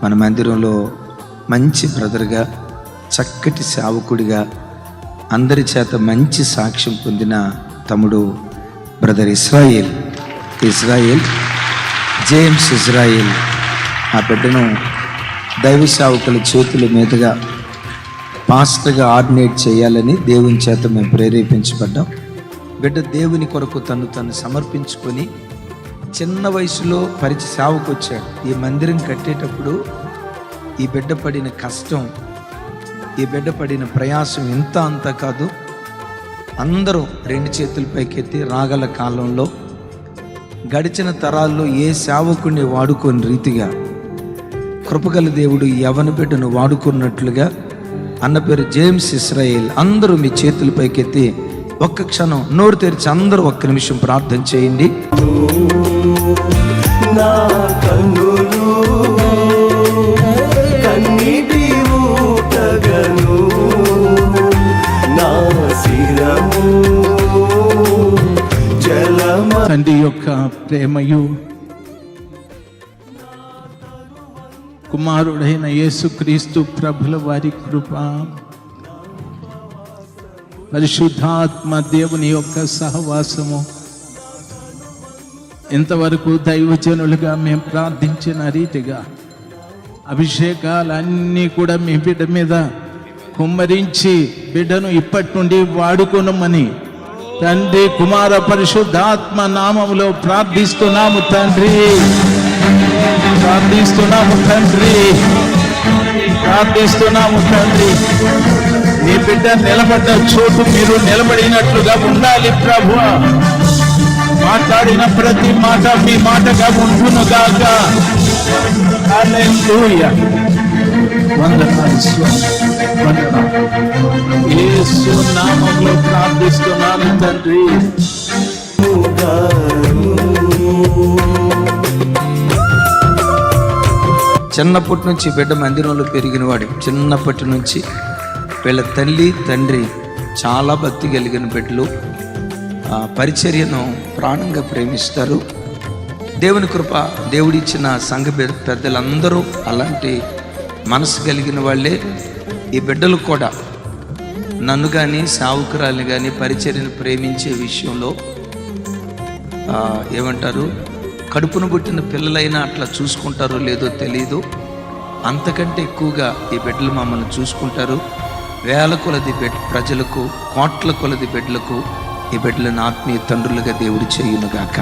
మన మందిరంలో మంచి బ్రదర్గా, చక్కటి సేవకుడిగా, అందరి చేత మంచి సాక్ష్యం పొందిన తమ్ముడు బ్రదర్ ఇజ్రాయేల్ జేమ్స్ ఇజ్రాయేల్. ఆ బిడ్డను దైవ సేవకుల చేతుల మీదుగా పాస్టర్గా ఆర్డినేట్ చేయాలని దేవుని చేత మేము ప్రేరేపించబడ్డాం. బిడ్డ దేవుని కొరకు తను సమర్పించుకొని చిన్న వయసులో సేవకు వచ్చాడు. ఈ మందిరం కట్టేటప్పుడు ఈ బిడ్డ పడిన కష్టం, ఈ బిడ్డ పడిన ప్రయాసం ఇంత అంత కాదు. అందరూ 2 చేతుల పైకెత్తి రాగల కాలంలో గడిచిన తరాల్లో ఏ సేవకుడిని వాడుకోని రీతిగా కృపగల దేవుడు యవన బిడ్డను వాడుకున్నట్లుగా అన్న పేరు జేమ్స్ ఇజ్రాయేల్. అందరూ మీ చేతుల పైకెత్తి ఒక్క క్షణం నోరు తెరిచి అందరూ 1 నిమిషం ప్రార్థన చేయండి. నా కన్నులు కన్నీటి ఊటగను, నా శిరము జలమ. తండ్రి యొక్క ప్రేమయు కుమారుడైన యేసుక్రీస్తు ప్రభుల వారి కృప, పరిశుద్ధాత్మ దేవుని యొక్క సహవాసము ఇంతవరకు దైవజనులుగా మేము ప్రార్థించిన రీతిగా అభిషేకాలన్నీ కూడా మీ బిడ్డ మీద కుమ్మరించి బిడ్డను ఇప్పటి నుండి వాడుకొనమని తండ్రి కుమార పరిశుద్ధాత్మ నామములో ప్రార్థిస్తున్నాము తండ్రి. నీ బిడ్డ నిలబడ్డ చోటు మీరు నిలబడినట్లుగా ఉండాలి ప్రభువా. మాట్లాడిన ప్రతి మాట మీ మాటగా ఉంటును గాక. హల్లెలూయా. వందనాలు స్వామి, వందనాలు. యేసు నామములో ప్రార్థిస్తున్నాను తండ్రి. చిన్నప్పటి నుంచి బిడ్డ మందిరంలో పెరిగినవాడు. చిన్నప్పటి నుంచి వీళ్ళ తల్లి తండ్రి చాలా భక్తి కలిగిన బిడ్డలు, పరిచర్యను ప్రాణంగా ప్రేమిస్తారు. దేవుని కృప, దేవుడిచ్చిన సంఘ పెద్దలందరూ అలాంటి మనసు కలిగిన వాళ్ళే. ఈ బిడ్డలు కూడా నన్ను కానీ సావుకురాల్ని కానీ పరిచర్యను ప్రేమించే విషయంలో ఏమంటారు, కడుపును పుట్టిన పిల్లలైనా అట్లా చూసుకుంటారో లేదో తెలీదు, అంతకంటే ఎక్కువగా ఈ బిడ్డలు మమ్మల్ని చూసుకుంటారు. వేల కొలది ప్రజలకు, కోట్ల కొలది బిడ్డలకు ఈ బిడ్డలను ఆత్మీయ తండ్రులుగా దేవుడు చేయునుగాక.